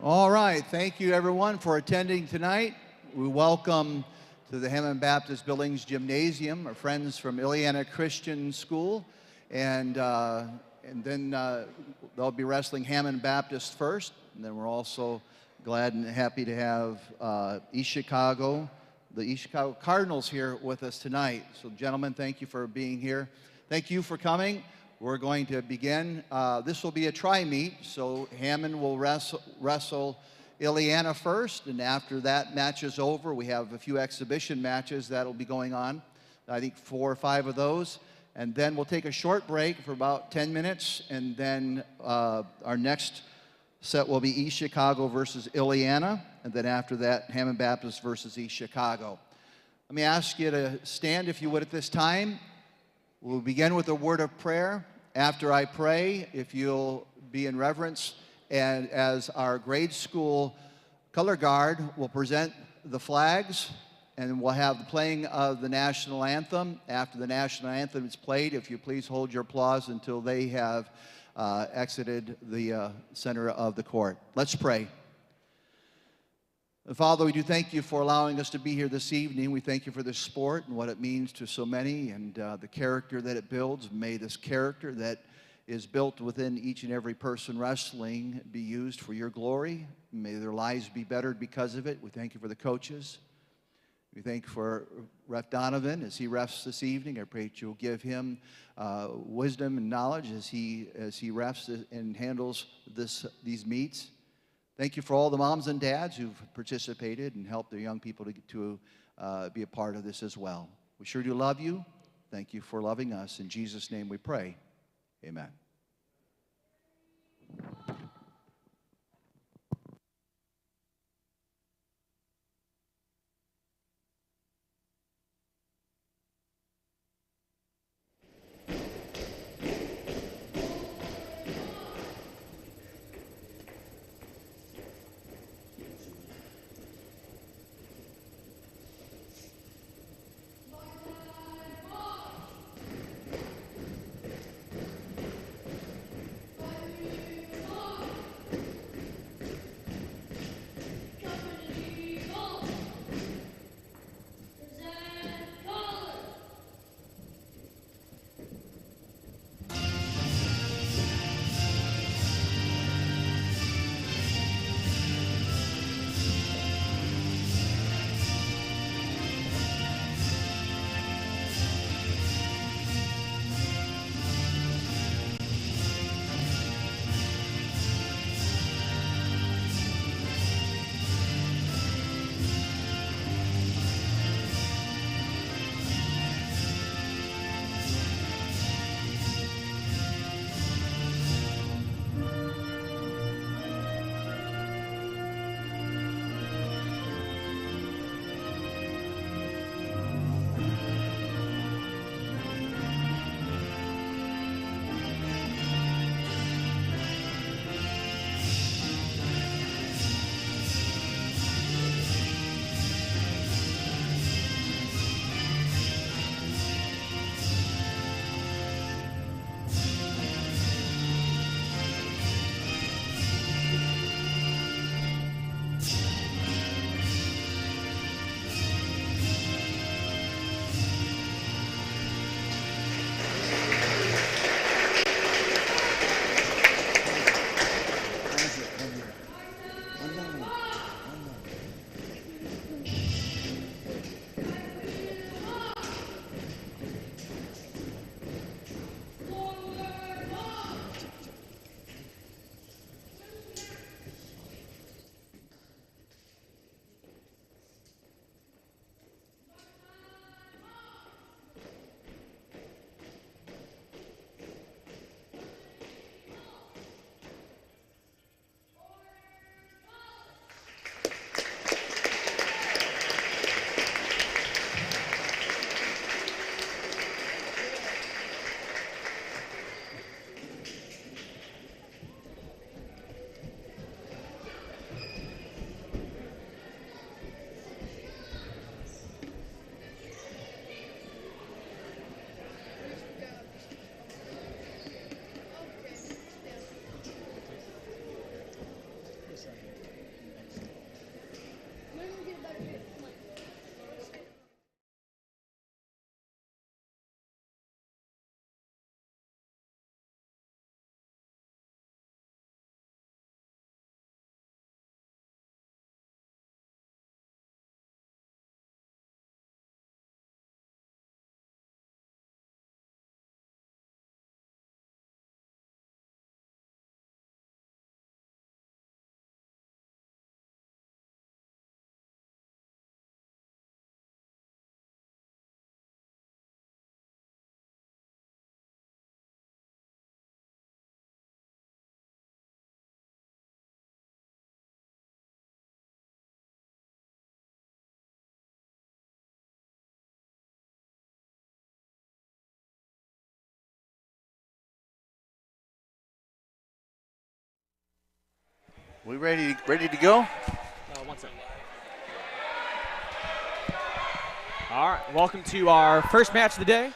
All right, thank you everyone for attending tonight. We welcome to the Hammond Baptist Billings Gymnasium our friends from Illiana Christian School, and then they'll be wrestling Hammond Baptist first, and then we're also glad and happy to have the East Chicago Cardinals here with us tonight. So gentlemen, thank you for being here. Thank you for coming. We're going to begin. This will be a tri-meet, so Hammond will wrestle Illiana first, and after that match is over, we have a few exhibition matches that'll be going on. I think 4 or 5 of those. And then we'll take a short break for about 10 minutes, and then our next set will be East Chicago versus Illiana, and then after that, Hammond Baptist versus East Chicago. Let me ask you to stand, if you would, at this time. We'll begin with a word of prayer. After I pray, if you'll be in reverence, and as our grade school color guard will present the flags, and we'll have the playing of the national anthem. After the national anthem is played, if you please hold your applause until they have exited the center of the court. Let's pray. Father, we do thank you for allowing us to be here this evening. We thank you for this sport and what it means to so many, and the character that it builds. May this character that is built within each and every person wrestling be used for your glory. May their lives be bettered because of it. We thank you for the coaches. We thank you for Ref Donovan as he refs this evening. I pray that you'll give him wisdom and knowledge as he refs and handles these meets. Thank you for all the moms and dads who've participated and helped their young people to be a part of this as well. We sure do love you. Thank you for loving us. In Jesus' name we pray. Amen. We ready to go? 1 second. All right, welcome to our first match of the day.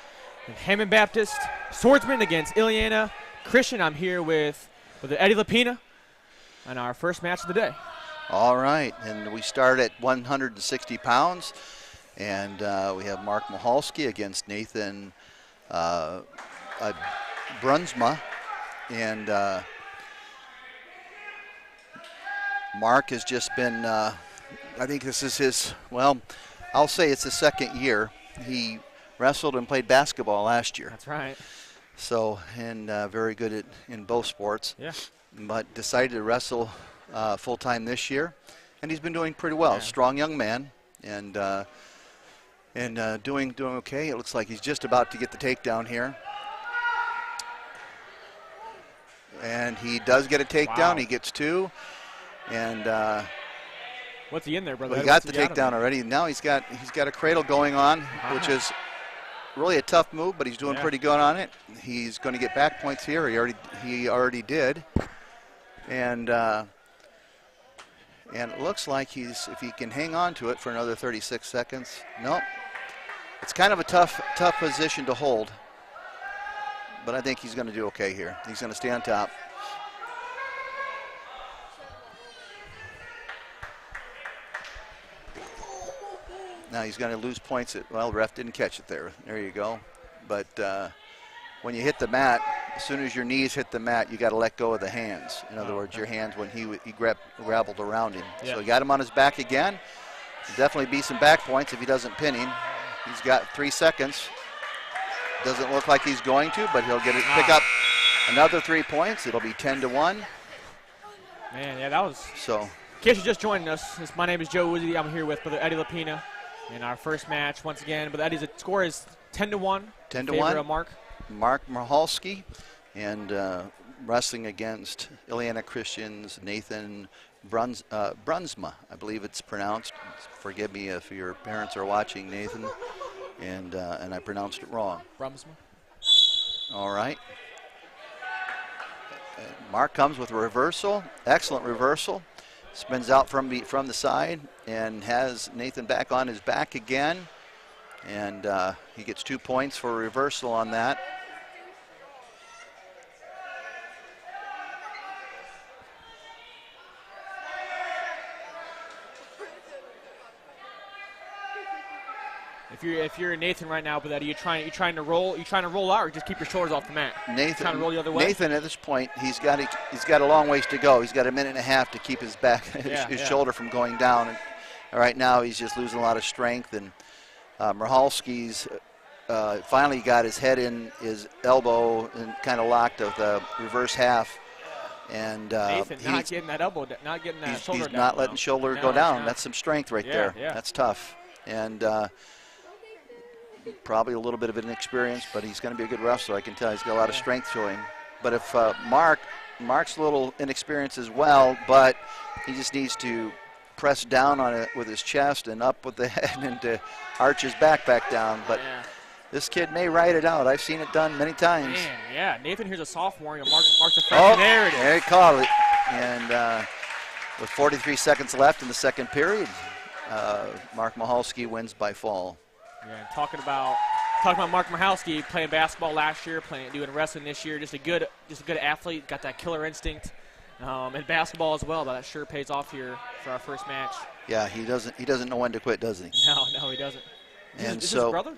Hammond Baptist Swordsmen against Illiana Christian. I'm here with Eddie Lapina on our first match of the day. All right, and we start at 160 pounds, and we have Mark Michalski against Nathan Brunsma, and Mark has just been, I think this is his, well, I'll say it's his second year. He wrestled and played basketball last year. That's right. So, and very good in both sports. Yeah. But decided to wrestle full-time this year, and he's been doing pretty well. Yeah. Strong young man, and doing okay. It looks like he's just about to get the takedown here. And he does get a takedown. Wow. He gets two. And what's he in there, brother? well, he got the takedown already. Now he's got a cradle going on, which is really a tough move, but he's doing pretty good on it. He's going to get back points here. He already did. And it looks like if he can hang on to it for another 36 seconds. Nope. It's kind of a tough position to hold. But I think he's going to do okay here. He's going to stay on top. Now he's going to lose points. Well, the ref didn't catch it there. There you go. But when you hit the mat, as soon as your knees hit the mat, you got to let go of the hands. In other words, your hands when he grappled around him. Yeah. So he got him on his back again. He'll definitely be some back points if he doesn't pin him. He's got 3 seconds. Doesn't look like he's going to, but he'll pick up another 3 points. It'll be 10-1. Man, yeah, that was. So. In case you're just joining us, my name is Joe Woodsy. I'm here with Brother Eddie Lapina in our first match once again. But Eddie's score is 10-1. 10-1. Mark Michalski, and wrestling against Illiana Christian's Nathan Brunsma, I believe it's pronounced. Forgive me if your parents are watching, Nathan, and I pronounced it wrong. Brunsma. All right. Mark comes with a reversal, excellent reversal. Spins out from the side and has Nathan back on his back again. And he gets 2 points for a reversal on that. If you're Nathan right now, but you trying to roll out, or just keep your shoulders off the mat? Nathan trying to roll the other way. Nathan at this point, he's got a long ways to go. He's got a minute and a half to keep his back, his shoulder from going down. And right now, he's just losing a lot of strength. And Michalski's finally got his head in his elbow and kind of locked of the reverse half. And Nathan not getting that elbow, not getting that shoulder down. He's not letting shoulder go down. That's some strength right there. Yeah. That's tough. And probably a little bit of inexperience, but he's going to be a good wrestler. I can tell he's got a lot of strength to him. But if Mark's a little inexperienced as well, but he just needs to press down on it with his chest and up with the head and to arch his back down. But this kid may ride it out. I've seen it done many times. Man, yeah. Nathan here's a sophomore. Mark's a freshman. There it is. There he caught it. And with 43 seconds left in the second period, Mark Michalski wins by fall. Yeah, talking about Mark Michalski playing basketball last year, doing wrestling this year. Just a good athlete. Got that killer instinct, and basketball as well. But that sure pays off here for our first match. Yeah, he doesn't know when to quit, does he? No, he doesn't. And is so his brother?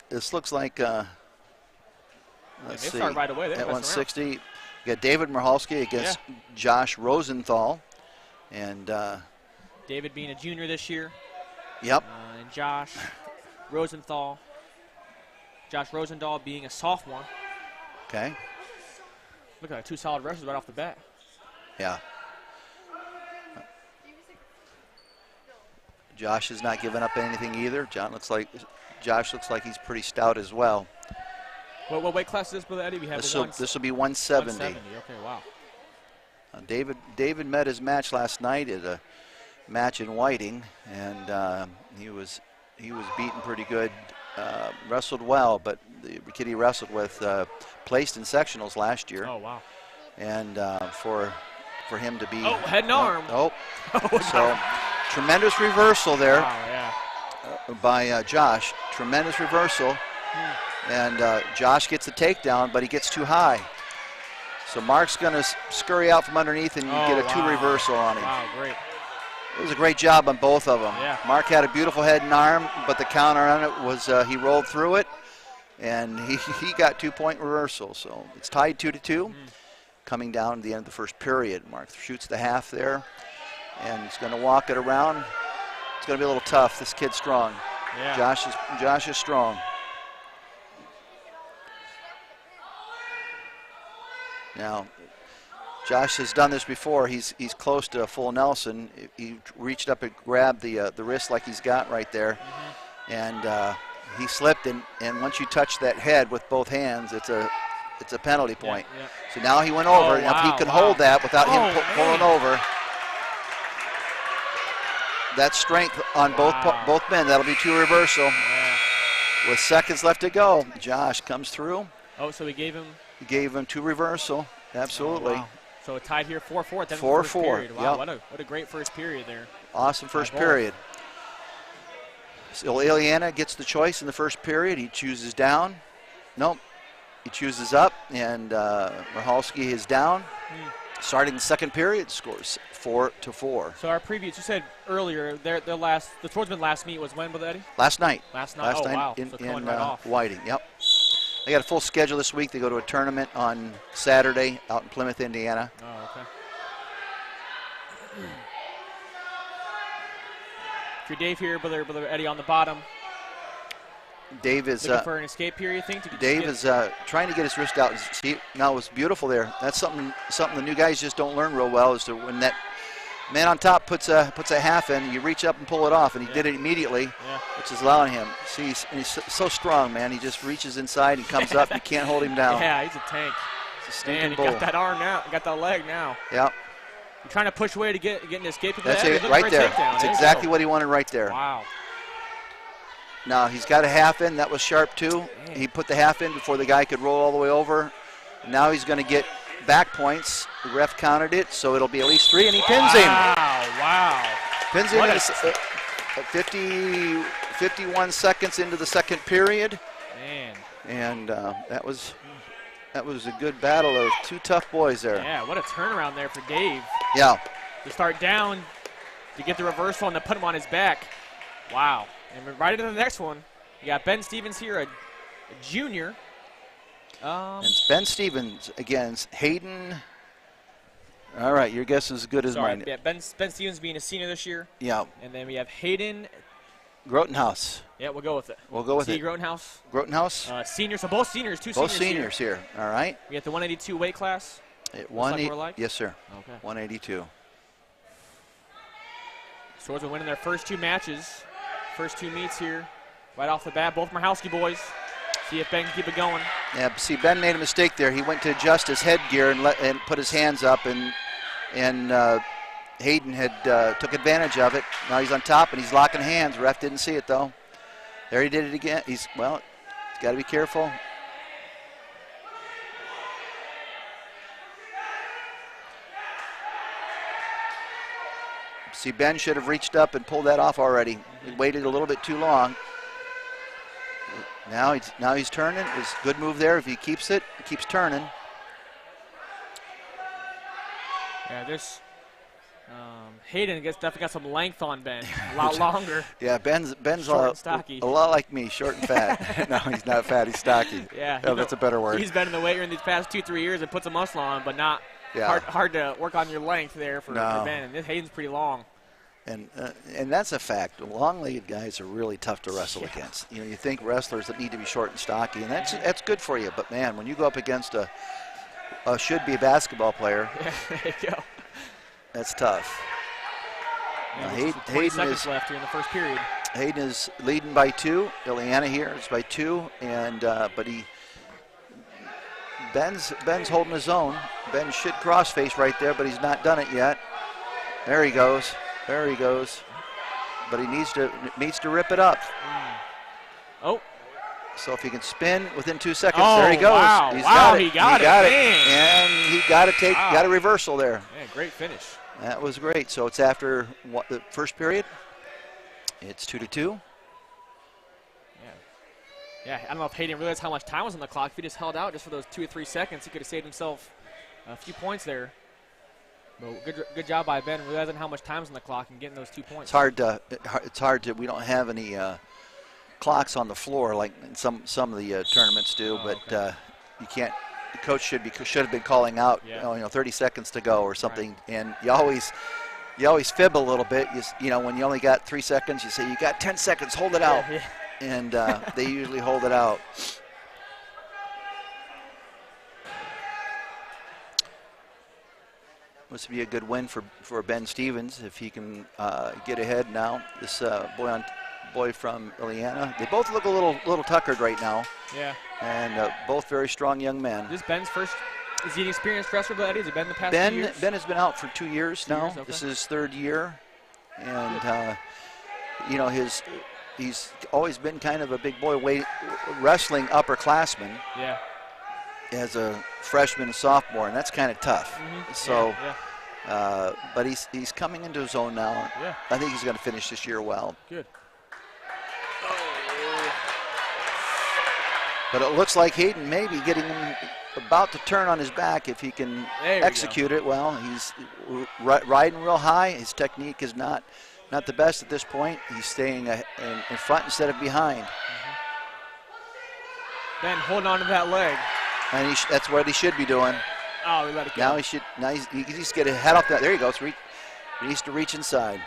This looks like. Let's see. They start right away. At 160, you got David Michalski against Josh Rosenthal, and David being a junior this year. Yep. And Josh Rosenthal being a sophomore. Okay. Look at that, 2 solid wrestlers right off the bat. Yeah. Josh has not given up anything either. Josh looks like he's pretty stout as well. What weight class is this, Brother Eddie? We have this will be 170. 170. Okay, wow. David met his match last night at a match in Whiting, and he was beaten pretty good. Wrestled well, but the kid he wrestled with placed in sectionals last year. Oh, wow. And for for him to be. Oh, head and arm. Oh, Oh, so tremendous reversal there wow, yeah. by Josh. Tremendous reversal. And Josh gets the takedown, but he gets too high. So Mark's going to scurry out from underneath and get a 2 reversal on him. Wow, great. It was a great job on both of them. Yeah. Mark had a beautiful head and arm, but the counter on it was he rolled through it, and he got 2-point reversal. So it's tied 2-2, coming down to the end of the first period. Mark shoots the half there, and he's going to walk it around. It's going to be a little tough. This kid's strong. Yeah. Josh is strong. Now, Josh has done this before. He's close to a full Nelson. He reached up and grabbed the wrist like he's got right there, and he slipped. And once you touch that head with both hands, it's a penalty point. Yeah, yeah. So now he went over. Oh, Now if he can wow. hold that without him Oh, pulling man. over, that's strength on both men. That'll be 2 reversal. Yeah. With seconds left to go, Josh comes through. Oh, so we gave him. He gave him 2 reversal. Absolutely. Oh, wow. So it tied here 4-4 at the end of the 4-4, first period. Wow, yep. what a great first period there. Awesome first both. period. So Illiana gets the choice in the first period. He chooses down. Nope. He chooses up, and Michalski is down. Starting the second period, scores 4-4. So our previews, you said earlier, the Swordsmen last meet was when, with Eddie? Last night. Last night. Oh, wow. in, So in coming right off. Whiting. Yep. They got a full schedule this week. They go to a tournament on Saturday out in Plymouth, Indiana. Oh, okay. If you're Dave here, brother Eddie on the bottom. Dave is Looking for an escape here, you think? Dave is trying to get his wrist out. See, now it was beautiful there. That's something the new guys just don't learn real well, is to when that man on top puts a half in, you reach up and pull it off, and he did it immediately, which is allowing him. See, he's so strong, man. He just reaches inside and comes up. You can't hold him down. Yeah, he's a tank. He's a stinking And he bull. got that arm now. He got that leg now. Yeah, You're trying to push away to get an escape. that's it right there. That's exactly what he wanted right there. Wow. Now he's got a half in. That was sharp too. Man. He put the half in before the guy could roll all the way over. Now he's going to get back points. The ref counted it, so it'll be at least 3, and he pins him. Wow. Pins him What in a- 51 seconds into the second period, Man. and that was a good battle of 2 tough boys there. Yeah, what a turnaround there for Dave. Yeah. To start down, to get the reversal and to put him on his back. Wow. And right into the next one, you got Ben Stevens here, a junior. And it's Ben Stevens against Hayden. All right, your guess is as good as mine. Yeah, Ben Stevens being a senior this year. Yeah. And then we have Hayden. Grotenhouse. Yeah, we'll go with it. We'll go with it. Grotenhouse. Grotenhouse. Seniors, so both seniors, Both seniors here. All right. We got the 182 weight class. At like? Yes, sir. Okay. 182. Swordsmen winning their first 2 matches. First 2 meets here. Right off the bat, both Michalski boys. See if Ben can keep it going. Yeah, see, Ben made a mistake there. He went to adjust his headgear and put his hands up, and Hayden had took advantage of it. Now he's on top and he's locking hands. Ref didn't see it though. There he did it again. He's got to be careful. See, Ben should have reached up and pulled that off already. He waited a little bit too long. Now he's turning. It's a good move there. If he keeps it, he keeps turning. Yeah, this Hayden definitely got some length on Ben. A lot longer. Yeah, Ben's Short and stocky. a lot like me, short and fat. No, he's not fat. He's stocky. Yeah, that's a better word. He's been in the weight room these past 2-3 years and put some muscle on, but not hard to work on your length there for Ben. And this Hayden's pretty long. And that's a fact. Long-legged guys are really tough to wrestle against. You know, you think wrestlers that need to be short and stocky, and that's good for you. But man, when you go up against a should-be basketball player, there you go. That's tough. Hayden seconds left here in the first period. Hayden is leading by 2. Illiana here is by 2, and but Ben's holding his own. Ben should cross-face right there, but he's not done it yet. There he goes. There he goes. But he needs to rip it up. Oh. So if he can spin within 2 seconds, Oh, there he goes. wow. He's Wow, got it. he got it. Man. And he got to Wow. got a reversal there. Man, great finish. That was great. So it's after the first period. It's 2-2. Yeah, I don't know if Hayden realized how much time was on the clock. If he just held out just for those 2 or 3 seconds, he could have saved himself a few points there. But good job by Ben realizing how much time's on the clock and getting those 2 points. It's hard to. We don't have any clocks on the floor like some of the tournaments do, but okay. You can't. The coach should have been calling out, 30 seconds to go or something, right. And you always fib a little bit. When you only got 3 seconds, you say you got 10 seconds, hold it out, Yeah. and they usually hold it out. This would be a good win for Ben Stevens if he can get ahead now. This boy from Illiana. They both look a little tuckered right now. Yeah. And both very strong young men. This is Ben's first. Is he an experienced wrestler, Eddie? Has it been the past 2 years? Ben has been out for 2 years now. Okay. This is his 3rd year, and he's always been kind of a big boy wrestling upperclassman. Yeah. As a freshman and sophomore, and that's kind of tough. Mm-hmm. So, yeah. But he's coming into his own now. Yeah. I think he's going to finish this year well. Good. But it looks like Hayden may be getting him about to turn on his back if he can execute it well. He's riding real high. His technique is not the best at this point. He's staying in front instead of behind. Mm-hmm. Ben holding on to that leg. And that's what he should be doing. Oh, we let it go. Now he needs to get a head off that. There he goes. He needs to reach inside.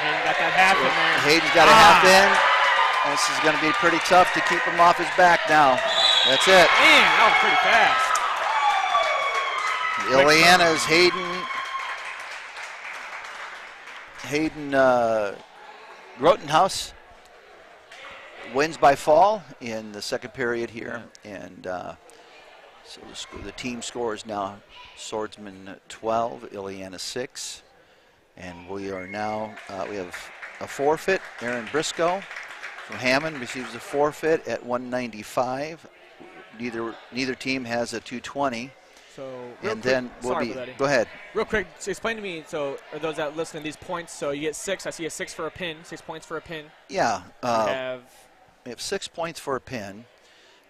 Hayden got that half in there. Hayden's got a half in. This is going to be pretty tough to keep him off his back now. That's it. Man, that was pretty fast. Illiana's Hayden Grotenhouse wins by fall in the second period here. Yeah. And so the team score is now Swordsmen 12, Illiana 6. And we are now, we have a forfeit. Aaron Briscoe from Hammond receives a forfeit at 195. Neither team has a 220. So, and then we'll go ahead. Real quick, so explain to me, so are those that listen to these points, so you get 6, I see a 6 for a pin, 6 points for a pin. Yeah. We have 6 points for a pin.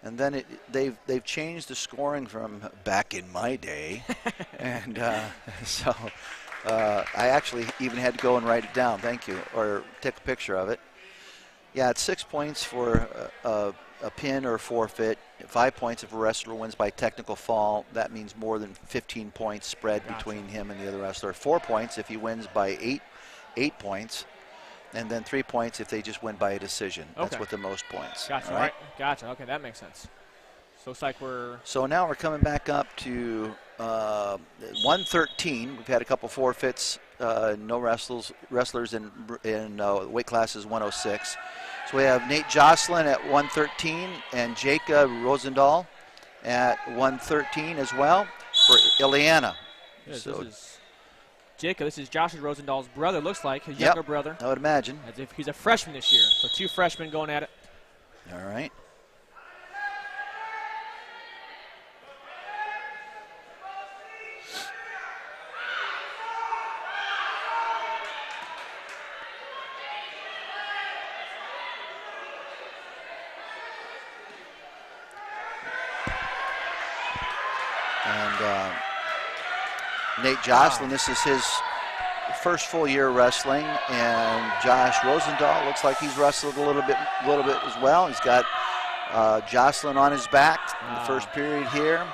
And then they've changed the scoring from back in my day. And so I actually even had to go and write it down, thank you, or take a picture of it. Yeah, it's 6 points for a pin or forfeit, 5 points if a wrestler wins by technical fall. That means more than 15 points spread between him and the other wrestler. 4 points if he wins by 8 points. And then 3 points if they just win by a decision. Okay. That's what the most points. Gotcha. Right? Gotcha. Okay, that makes sense. So it's like we're. So now we're coming back up to 113. We've had a couple forfeits. No wrestlers in weight classes 106. So we have Nate Jocelyn at 113 and Jacob Rosendahl at 113 as well for Illiana. Yeah, so Jacob, this is Josh Rosendahl's brother, looks like, his younger brother. I would imagine. As if he's a freshman this year. So 2 freshmen going at it. All right. And Nate Jocelyn, this is his first full year wrestling, and Josh Rosendahl looks like he's wrestled a little bit as well. He's got Jocelyn on his back in the first period here.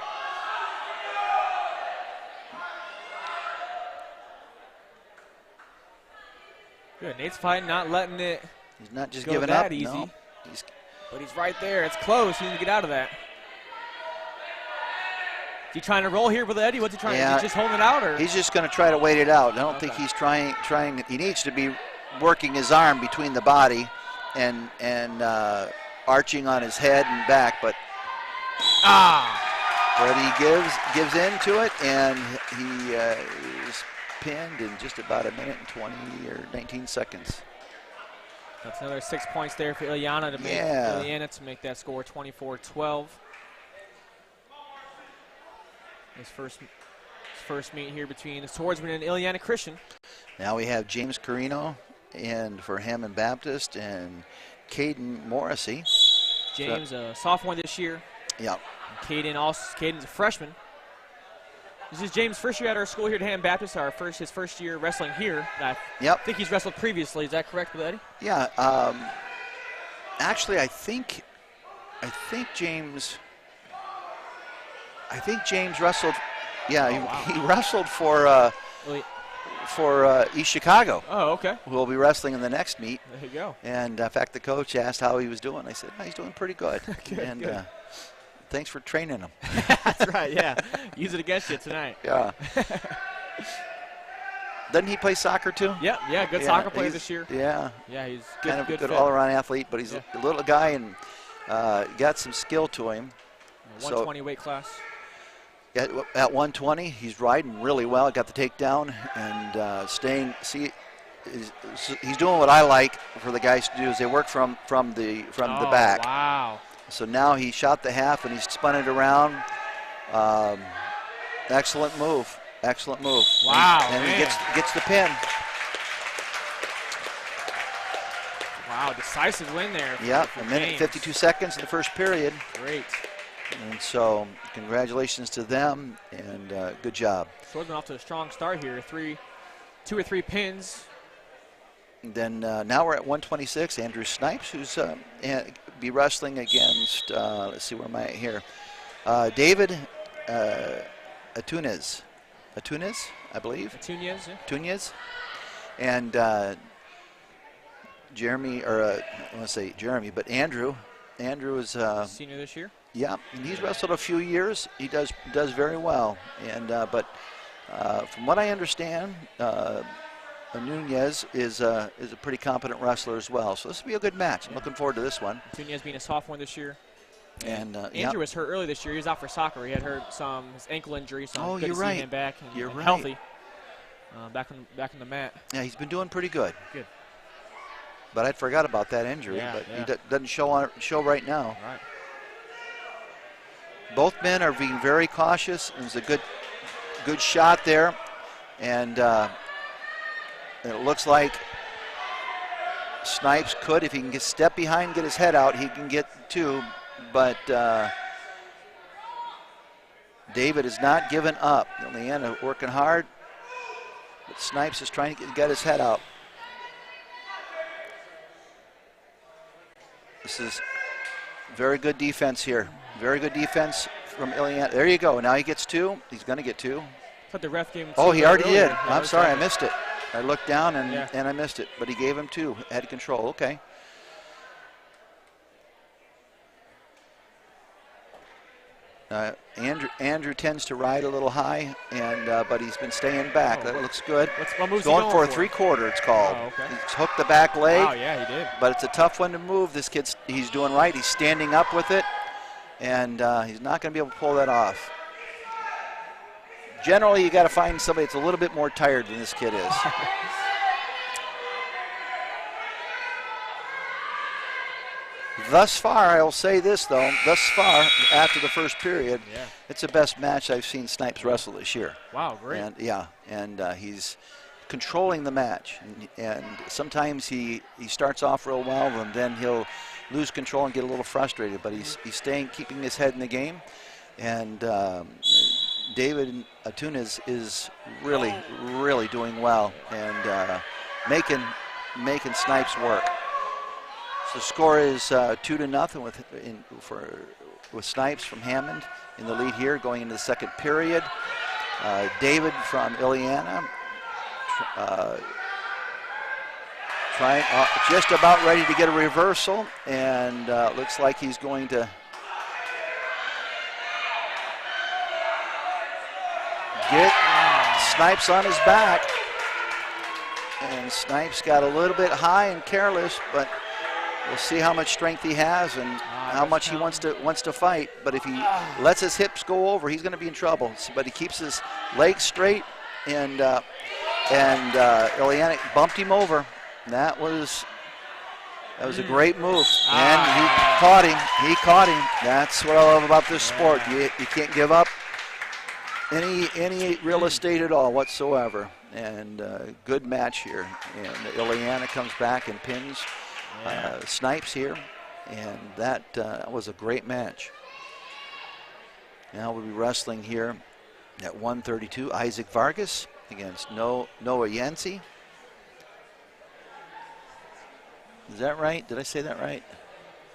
Good. Nate's fighting, not letting it. He's not just go giving that up. easy. No. But he's right there. It's close. He needs to get out of that. Is he trying to roll here with Eddie? What's he trying? Yeah, Is he just holding it out, or? He's just going to try to wait it out. I don't think he's trying. He needs to be working his arm between the body and arching on his head and back. But he gives into it, and he is pinned in just about a minute and 20 or 19 seconds. That's another 6 points there for Illiana to make that score 24-12. His first meet here between the Swordsmen and Illiana Christian. Now we have James Carino and for Hammond Baptist and Caden Morrissey. James, a sophomore this year. Yep. Caden's a freshman. This is James' first year at our school here at Hammond Baptist, his first year wrestling here. I think he's wrestled previously. Is that correct, Eddie? Yeah. Actually, I think James wrestled. Yeah, he wrestled for East Chicago. Oh, okay. Who will be wrestling in the next meet. There you go. And in fact, the coach asked how he was doing. I said, he's doing pretty good. Good. Thanks for training him. That's right, yeah. Use it against you tonight. Yeah. Doesn't he play soccer too? Yeah, good soccer player this year. Yeah. Yeah, he's good all-around athlete, but he's a little guy and got some skill to him. 120 weight class. At 120, he's riding really well. Got the takedown and staying. See, he's doing what I like for the guys to do is they work from the back. Wow. So now he shot the half and he's spun it around. Excellent move. Wow. And he gets the pin. Wow, decisive win there. A minute and 52 seconds in the first period. Great. And so congratulations to them and good job. Swordsman off to a strong start here. 2 or 3 pins. And then now we're at 126. Andrew Snipes, who's be wrestling against, let's see, where am I at here? David Atunez, I believe. Atunez. And Jeremy, or I want to say Jeremy, but Andrew is senior this year. Yeah, and he's wrestled a few years. He does very well. And but from what I understand, Nunez is a pretty competent wrestler as well. So this will be a good match. I'm looking forward to this one. Nunez being a sophomore this year. And Andrew was hurt early this year. He was out for soccer. He had hurt his ankle injury. So good to see him back and healthy. Back on the mat. Yeah, he's been doing pretty good. Good. But I'd forgot about that injury. He doesn't show right now. Right. Both men are being very cautious. It's a good shot there, and it looks like Snipes could, if he can step behind, get his head out, he can get 2. But David is not giving up. Illiana working hard, but Snipes is trying to get his head out. This is very good defense here. Very good defense from Illiana. There you go. Now he gets 2. He's going to get 2. But the ref gave him 2. Oh, he already did. Yeah, I'm sorry, I missed it. I looked down and I missed it. But he gave him 2. Head control. Okay. Andrew tends to ride a little high, and but he's been staying back. That looks good. What move's going for a 3/4, it's called. Oh, okay. He's hooked the back leg. Wow, yeah, he did. But it's a tough one to move. This he's doing right. He's standing up with it, and he's not going to be able to pull that off. Generally, you got to find somebody that's a little bit more tired than this kid is. Thus far, I'll say this though, after the first period, it's the best match I've seen Snipes wrestle this year. Wow, great. And he's controlling the match. And sometimes he starts off real well, and then he'll lose control and get a little frustrated. But he's keeping his head in the game. And David Atunez is really, really doing well and making Snipes work. The score is 2-0 with Snipes from Hammond in the lead here going into the second period. David from Illiana just about ready to get a reversal, and looks like he's going to get Snipes on his back. And Snipes got a little bit high and careless, but we'll see how much strength he has and how much he wants to fight. But if he lets his hips go over, he's going to be in trouble. But he keeps his legs straight, and Illiana bumped him over. That was That was a great move. And he caught him. He caught him. That's what I love about this sport. You can't give up any real estate at all whatsoever. And good match here. And Illiana comes back and pins Snipes here. And that was a great match. Now we'll be wrestling here at 132. Isaac Vargas against Noah Yancey. Is that right? Did I say that right?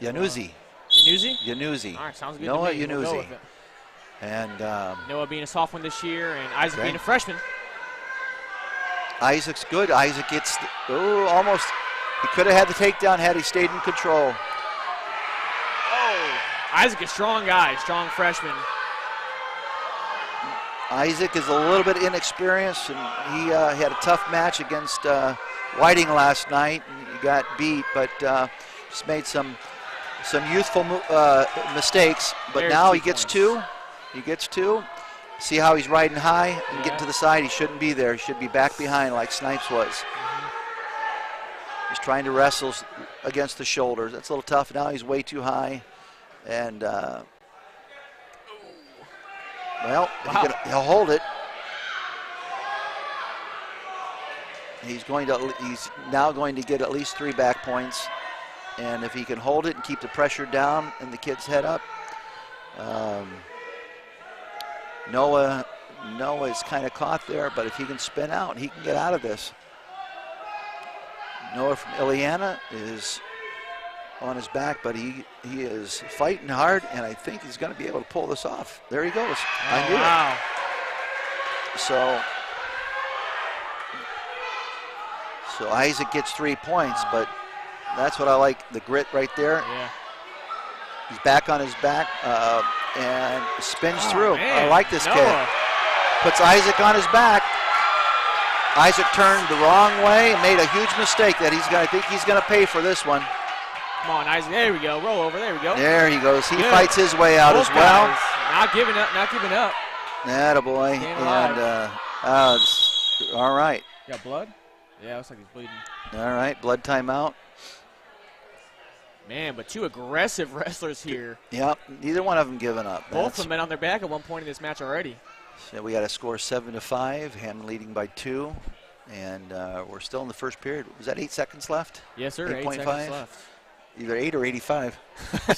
Yanuzi. Yanuzi. All right, sounds good Noah to me. We'll go Yanuzi. with it. And Noah being a sophomore this year, and Isaac being a freshman. Isaac's good. Isaac gets, almost. He could have had the takedown had he stayed in control. Oh, Isaac, a strong guy, strong freshman. Isaac is a little bit inexperienced, and he had a tough match against Whiting last night, and he got beat, but just made some youthful mistakes. But now he gets two. He gets two. See how he's riding high and getting to the side. He shouldn't be there. He should be back behind like Snipes was. He's trying to wrestle against the shoulders. That's a little tough. Now he's way too high, and well, he'll hold it. He's now going to get at least 3 back points, and if he can hold it and keep the pressure down and the kid's head up, Noah is kind of caught there, but if he can spin out, he can get out of this. Noah from Illiana is on his back, but he is fighting hard, and I think he's going to be able to pull this off. There he goes. I knew it. So Isaac gets 3 points, but that's what I like, the grit right there. Yeah. He's back on his back and spins through. Man. I like this kid. Puts Isaac on his back. Isaac turned the wrong way and made a huge mistake that I think he's going to pay for this one. Come on, Isaac. There we go. Roll over. There we go. There he goes. He fights his way out as well. Not giving up. Not giving up. Attaboy. And all right. You got blood? Yeah, looks like he's bleeding. All right, blood timeout. Man, but 2 aggressive wrestlers here. Yep, neither one of them giving up. Both of them been on their back at one point in this match already. So we got a score 7-5. Hammond leading by 2, and we're still in the first period. Was that 8 seconds left? Yes, sir. 8 seconds left. Either 8 or 85.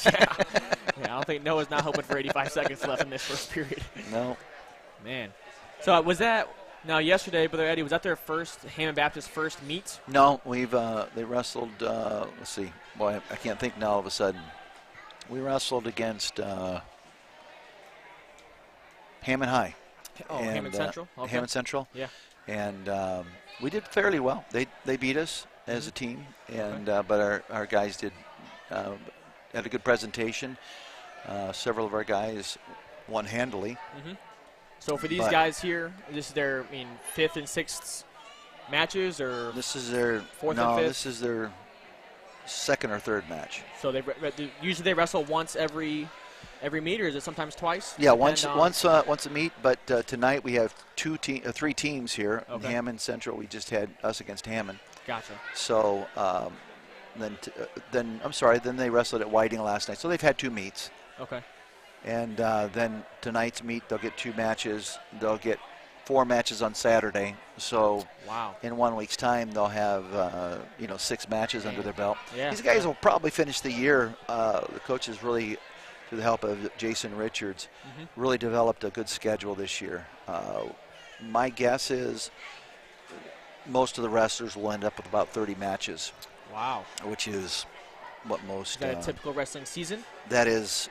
Yeah, I don't think Noah's not hoping for 85 seconds left in this first period. No. Man. So was that, now yesterday, Brother Eddie, was that their Hammond Baptist first meet? No, they wrestled, let's see. Boy, I can't think now all of a sudden. We wrestled against Hammond High. Oh, and, Hammond Central? Okay. Hammond Central. Yeah. And we did fairly well. They beat us as a team, and but our guys did had a good presentation. Several of our guys won handily. So for these guys here, this is their 5th and 6th matches, or this is their 4th and 5th? This is their 2nd or 3rd match. So usually they wrestle once every meet, or is it sometimes twice? Yeah, once a meet. But tonight we have 3 teams here. Okay. Hammond Central. We just had us against Hammond. Gotcha. So then they wrestled at Whiting last night. So they've had 2 meets. Okay. And then tonight's meet, they'll get 2 matches. They'll get 4 matches on Saturday. So in 1 week's time, they'll have 6 matches under their belt. Yeah. These guys will probably finish the year. The coaches really, through the help of Jason Richards, really developed a good schedule this year. My guess is most of the wrestlers will end up with about 30 matches. Wow. Which is what most. Is that a typical wrestling season? That is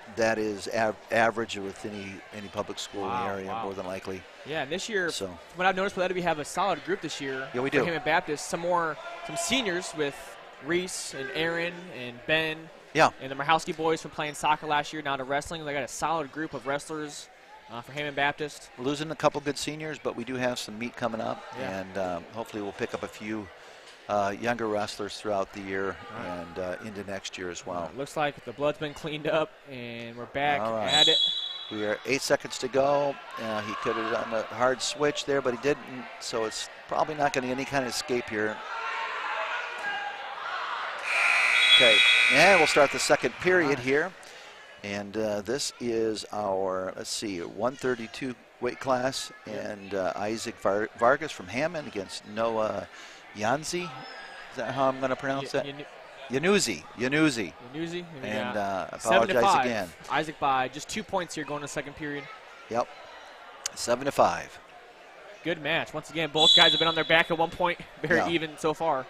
average with any public school in the area, more than likely. Yeah, and this year, what I've noticed with that, we have a solid group this year. Yeah, we do. Hammond Baptist, some seniors with Reese and Aaron and Ben. Yeah. And the Marhowski boys from playing soccer last year, now to wrestling. They got a solid group of wrestlers for Hammond Baptist. We're losing a couple good seniors, but we do have some meat coming up, and hopefully we'll pick up a few younger wrestlers throughout the year and into next year as well. Looks like the blood's been cleaned up, and we're back at it. We are 8 seconds to go. He could have done a hard switch there, but he didn't, so it's probably not going to be any kind of escape here. Okay, and we'll start the second period here. And this is our, let's see, 132 weight class. And Isaac Vargas from Hammond against Noah Yanzi. Is that how I'm going to pronounce that? Yanuzzi. And apologize again. Isaac by just 2 points here going to the second period. Yep. 7-5. Good match. Once again, both guys have been on their back at one point. Very even so far.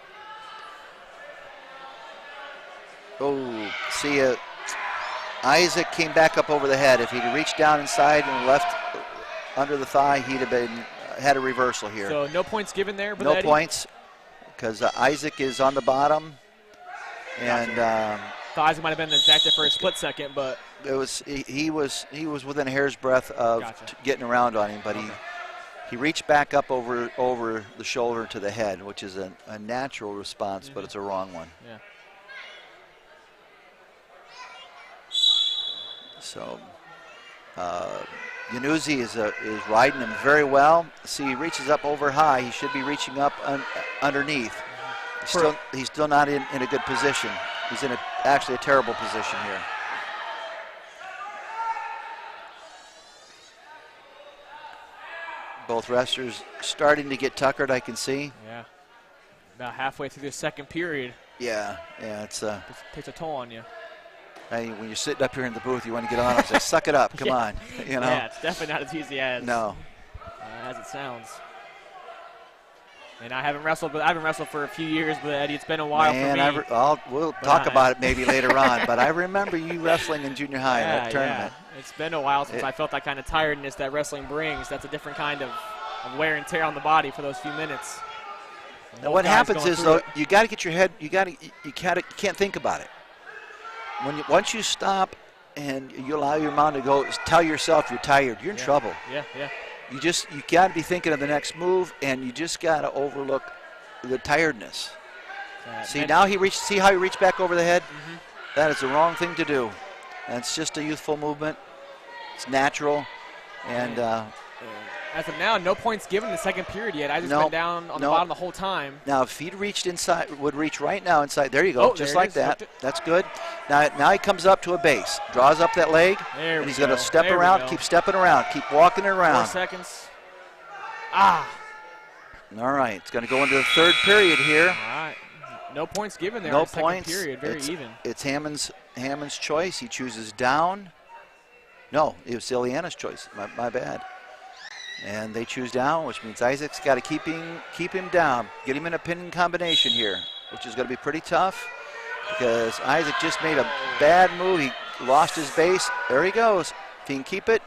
Oh, see ya. Isaac came back up over the head. If he'd reached down inside and left under the thigh, he'd have had a reversal here. So no points given there. No points, because Isaac is on the bottom. And thought Isaac might have been back there for a split second, but it was he was within a hair's breadth of getting around on him, but he reached back up over the shoulder to the head, which is a natural response, but it's a wrong one. Yeah. So Yanuzzi is riding him very well. See, he reaches up over high. He should be reaching up underneath. He's still not in a good position. He's in actually a terrible position here. Both wrestlers starting to get tuckered, I can see. Yeah. About halfway through the second period. Yeah, it takes a toll on you. When you're sitting up here in the booth, you want to get on and say, suck it up, come on. You know? Yeah, it's definitely not as easy as it sounds. And I haven't wrestled for a few years, but Eddie, it's been a while for me. We'll talk about it maybe later on, but I remember you wrestling in junior high in that tournament. Yeah. It's been a while since I felt that kind of tiredness that wrestling brings. That's a different kind of wear and tear on the body for those few minutes. Now what happens is, though, you got to get your head, you can't think about it. Once you stop and you allow your mind to go, tell yourself you're tired, you're in trouble. Yeah. You got to be thinking of the next move, and you just got to overlook the tiredness. See how he reached back over the head? Mm-hmm. That is the wrong thing to do. And it's just a youthful movement. It's natural. And as of now, no points given in the second period yet. Isaac's been down on the bottom the whole time. Now, if he'd reached inside, would reach right now inside. There you go, just like that. That's good. Now he comes up to a base, draws up that leg, and he's going to step around, keep stepping around, keep walking it around. 4 seconds. All right, it's going to go into the third period here. All right. No points given there in the second period. Very even. It's Hammond's choice. He chooses down. No, it was Illiana's choice. My bad. And they choose down, which means Isaac's got to keep him down, get him in a pinning combination here, which is going to be pretty tough because Isaac just made a bad move. He lost his base. There he goes. If he can keep it,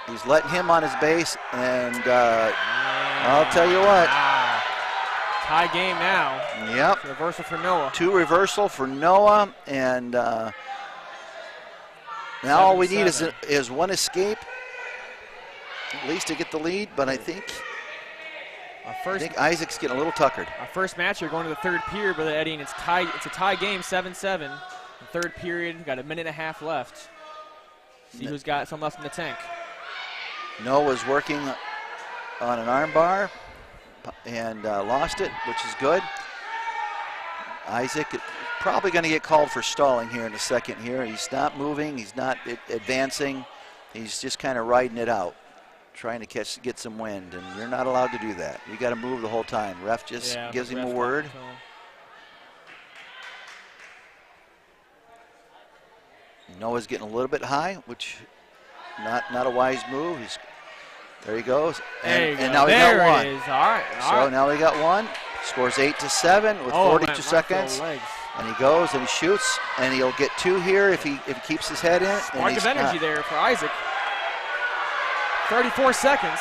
he's letting him on his base, and I'll tell you what. Tie game now. Yep. Reversal for Noah. 2 reversal for Noah, and now all we need is one escape, at least to get the lead, but I think Isaac's getting a little tuckered. Our first match here going to the third period, Brother Eddie, and it's a tie game, 7-7. The third period, got a minute and a half left. See who's got some left in the tank. Noah's working on an arm bar and lost it, which is good. Isaac probably going to get called for stalling here in a second here. He's not moving. He's not advancing. He's just kind of riding it out, trying to get some wind, and you're not allowed to do that. You got to move the whole time. Ref just gives him a word. Noah's getting a little bit high, which not a wise move. There he goes. And now we got one. It is. All right. So now we got one. Scores 8-7 with 42 seconds. And he goes and he shoots, and he'll get 2 here if he keeps his head in. Spark of energy there for Isaac. 34 seconds.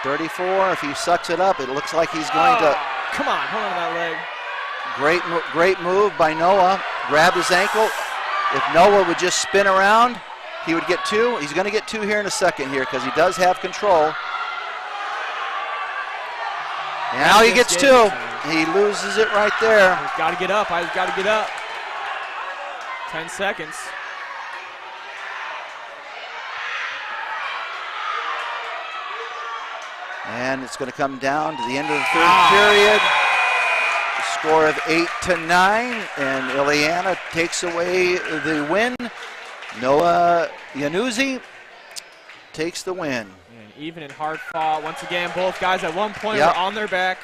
34. If he sucks it up, it looks like he's going to. Come on, hold on to that leg. Great move by Noah. Grabbed his ankle. If Noah would just spin around, he would get 2. He's going to get 2 here in a second here because he does have control. Now he gets 2. He loses it right there. He's got to get up. He's got to get up. 10 seconds. And it's going to come down to the end of the third period. The score of 8-9, and Illiana takes away the win. Noah Yanuzzi takes the win. And even and hard fought. Once again, both guys at one point Yep. were on their back.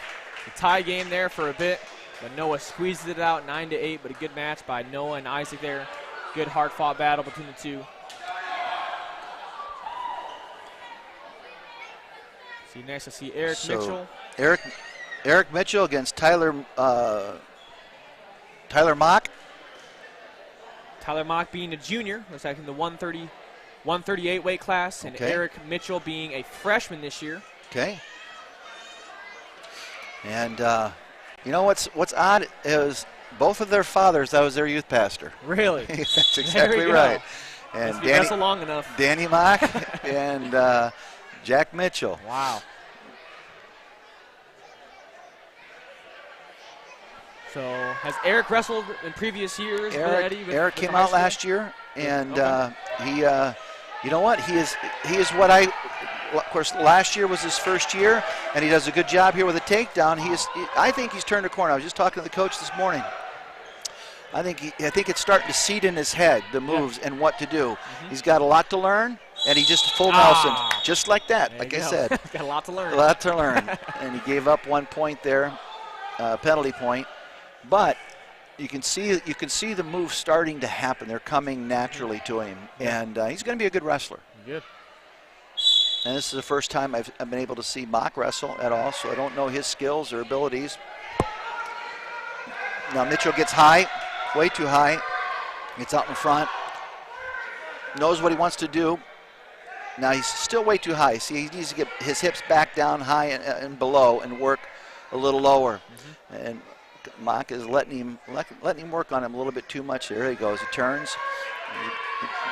The tie game there for a bit, but Noah squeezed it out 9-8, but a good match by Noah and Isaac there. Good hard fought battle between the two. See next, I see Eric Mitchell. Eric Mitchell against Tyler Mock. Tyler Mock being a junior, looks like in the 138 weight class, and Okay. Eric Mitchell being a freshman this year. Okay. And you know what's odd is both of their fathers, I was their youth pastor. Really? That's exactly right. And Must be wrestled long enough. Danny Mock and Jack Mitchell. Wow. So has Eric wrestled in previous years? Eric came out last year, and Okay. he, you know what? He is what of course, last year was his first year, and he does a good job here with a takedown. I think he's turned a corner. I was just talking to the coach this morning. I think it's starting to seed in his head, the moves and what to do. Mm-hmm. He's got a lot to learn, and he just full Nelson, just like that. There Like you I go. said, Got a lot to learn. a lot to learn. And he gave up 1 point there, penalty point. But you can see the moves starting to happen. They're coming naturally to him, and he's going to be a good wrestler. Good. And this is the first time I've been able to see Mock wrestle at all, so I don't know his skills or abilities. Now Mitchell gets high, way too high. Gets out in front. Knows what he wants to do. Now he's still way too high. See, he needs to get his hips back down high and below and work a little lower. Mm-hmm. And Mock is letting him work on him a little bit too much. There he goes. He turns.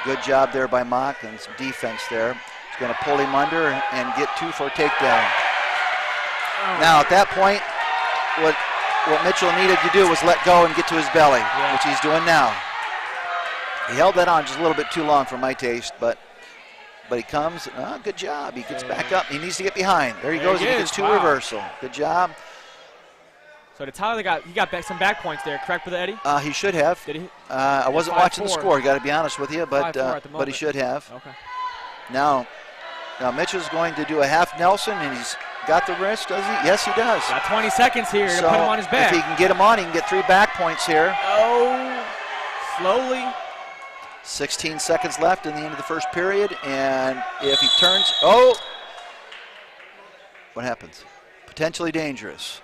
Good job there by Mock and some defense there. He's going to pull him under and get 2 for a takedown. Oh. Now at that point, what Mitchell needed to do was let go and get to his belly, which he's doing now. He held that on just a little bit too long for my taste, but he comes. Good job. He gets back up. He needs to get behind. There he goes. He gets 2 reversal. Good job. So Tyler got back some back points there, correct, with Eddie? He should have. Did he? I wasn't watching the score, got to be honest with you, but he should have. Okay. Now Mitchell's going to do a half Nelson, and he's got the wrist, does he? Yes, he does. Got 20 seconds here to put him on his back. If he can get him on, he can get 3 back points here. Oh, slowly. 16 seconds left in the end of the first period, and if he turns, what happens? Potentially dangerous.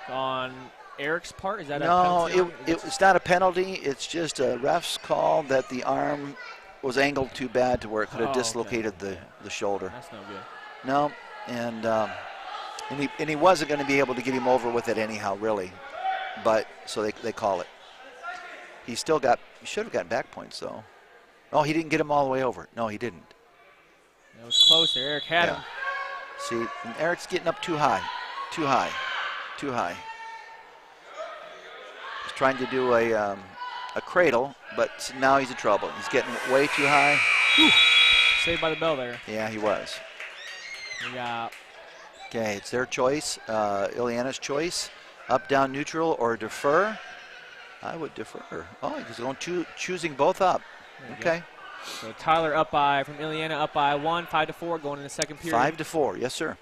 On Eric's part, is that a no? penalty? It's not a penalty. It's just a ref's call that the arm was angled too bad to where it could have dislocated the shoulder. That's no good. No, and he wasn't going to be able to get him over with it anyhow, really. But so they call it. He should have gotten back points though. Oh, he didn't get him all the way over. No, he didn't. It was close there. Eric had him. See, and Eric's getting up too high. He's trying to do a cradle, but now he's in trouble. He's getting way too high. Whew. Saved by the bell there. Yeah, he was. Okay, it's their choice, Illiana's choice. Up, down, neutral, or defer. I would defer. Oh, he's going choosing both up. Okay. So Tyler from Illiana up by 1, 5-4, going in the second period. 5-4, yes, sir.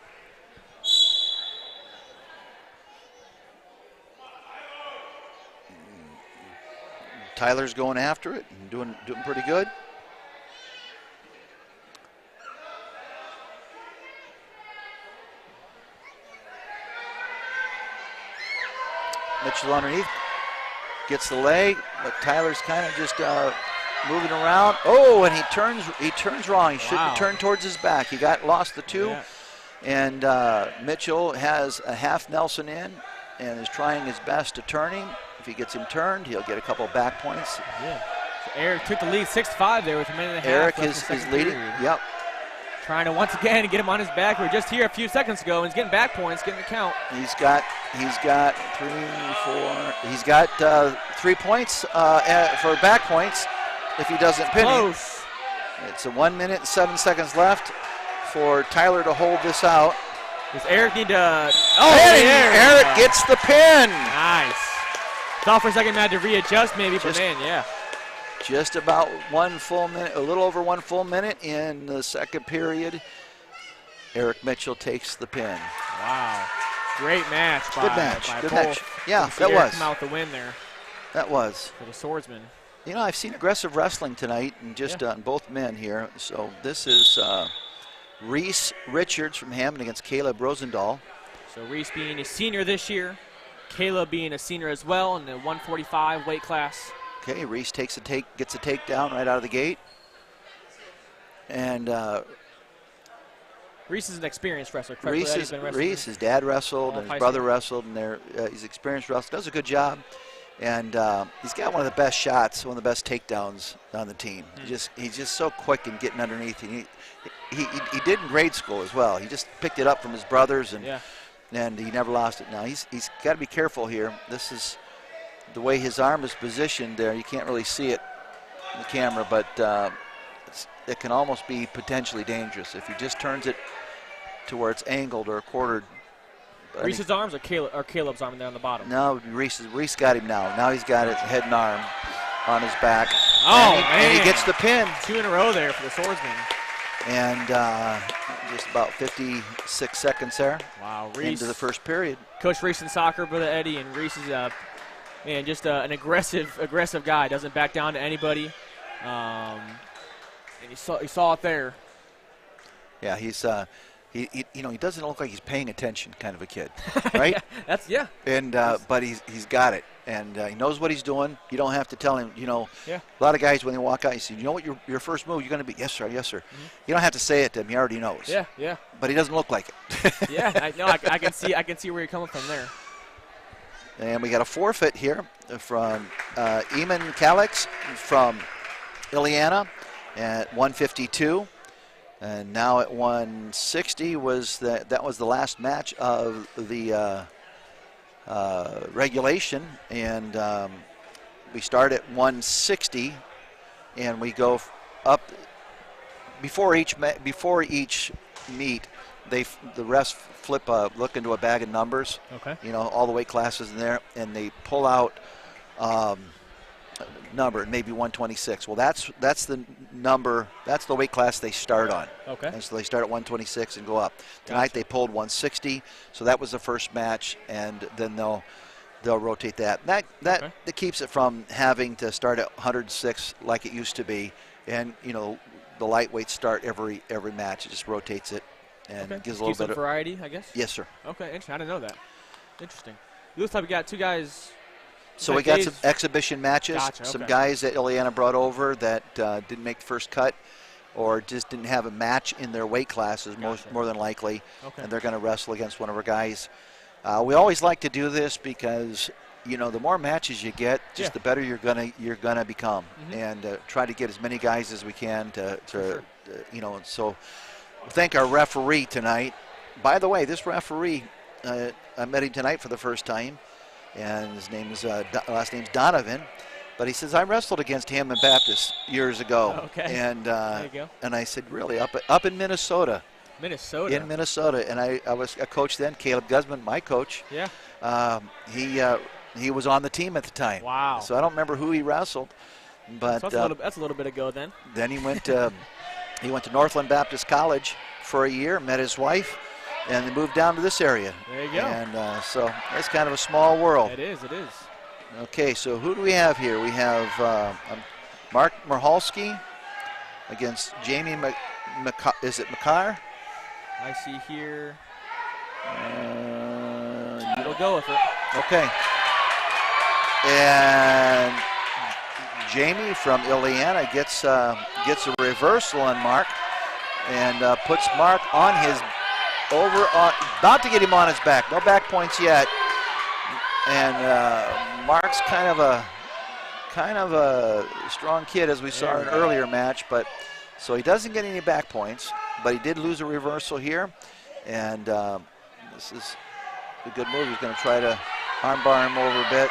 Tyler's going after it and doing pretty good. Mitchell underneath, gets the leg, but Tyler's kind of just moving around. Oh, and he turns wrong. He shouldn't have turned towards his back. He lost the 2, and Mitchell has a half Nelson in and is trying his best to turn him. If he gets him turned, he'll get a couple of back points. Yeah. So Eric took the lead 6-5 there with a minute and a half. Eric is leading. Period. Yep. Trying to once again get him on his back. We were just here a few seconds ago, and he's getting back points, getting the count. He's got 3, 4. He's got 3 points for back points if he doesn't pin him. It's a 1 minute and 7 seconds left for Tyler to hold this out. Does Eric need to? Eric gets the pin. Nice. Thought for a second had to readjust maybe, but man, yeah. Just about 1 full minute, a little over 1 full minute in the second period. Eric Mitchell takes the pin. Wow. Great match. Good match. Good both. match. Yeah, that Eric was. Come out with the win there That was. for the Swordsmen. You know, I've seen aggressive wrestling tonight, and just on both men here. So this is Reese Richards from Hammond against Caleb Rosendahl. So Reese being a senior this year, Caleb being a senior as well in the 145 weight class. Okay, Reese gets a takedown right out of the gate. And Reese is an experienced wrestler. Correct? Reese, his dad wrestled and his brother wrestled, and he's experienced wrestler. Does a good job. And he's got one of the best shots, one of the best takedowns on the team. He's just so quick in getting underneath. He did in grade school as well. He just picked it up from his brothers, and he never lost it. Now he's got to be careful here. This is the way his arm is positioned there. You can't really see it in the camera, but it can almost be potentially dangerous if he just turns it to where it's angled or quartered. Reese's arms or Caleb's arm there on the bottom? No, Reese got him now. Now he's got his head and arm on his back. And he gets the pin. 2 in a row there for the Swordsmen. And just about 56 seconds there. Wow, Reese. Into the first period. Coach Reese in soccer, brother Eddie, and Reese is just an aggressive guy. Doesn't back down to anybody. And you saw it there. Yeah, he's he doesn't look like he's paying attention, kind of a kid, right? Yeah. And but he's got it, and he knows what he's doing. You don't have to tell him. Yeah. A lot of guys when they walk out, you say, you know what your first move you're going to be? Yes, sir. Yes, sir. Mm-hmm. You don't have to say it to him. He already knows. Yeah. But he doesn't look like it. Yeah, I can see where you're coming from there. And we got a forfeit here from Eamon Calix from Illiana at 152. And now at 160 that was the last match of the regulation, and we start at 160, and we go up before each meet. The refs look into a bag of numbers. Okay. All the weight classes in there, and they pull out number, maybe 126. Well, that's the number. That's the weight class they start on. Okay. And so they start at 126 and go up. Tonight they pulled 160, so that was the first match, and then they'll rotate that. That keeps it from having to start at 106 like it used to be, and the lightweights start every match. It just rotates it and gives a little bit of variety, I guess. Yes, sir. Okay, interesting. I didn't know that. Interesting. It looks like we got 2 guys. So we got some exhibition matches, Gotcha, some okay. guys that Illiana brought over that didn't make the first cut or just didn't have a match in their weight classes, more than likely, and they're going to wrestle against one of our guys. We always like to do this because, the more matches you get, just the better you're gonna become, and try to get as many guys as we can to and so thank our referee tonight. By the way, this referee, I met him tonight for the first time. And his name is last name's Donovan, but he says I wrestled against Hammond Baptist years ago. Okay. And there you go. And I said, really, up in Minnesota. Minnesota. In Minnesota, and I was a coach then. Caleb Guzman, my coach. Yeah. He was on the team at the time. Wow. So I don't remember who he wrestled, but so that's a little bit ago then. Then he went to Northland Baptist College for a year, met his wife. And they moved down to this area. There you go. And so it's kind of a small world. It is. Okay, so who do we have here? We have Mark Marhalski against Jamie is it McCarr? I see here. We'll go with it. Okay. And Jamie from Illiana gets a reversal on Mark and puts Mark on his about to get him on his back. No back points yet. And Mark's kind of a strong kid, as we saw in an earlier match, but so he doesn't get any back points, but he did lose a reversal here. And this is a good move. He's going to try to armbar him over a bit.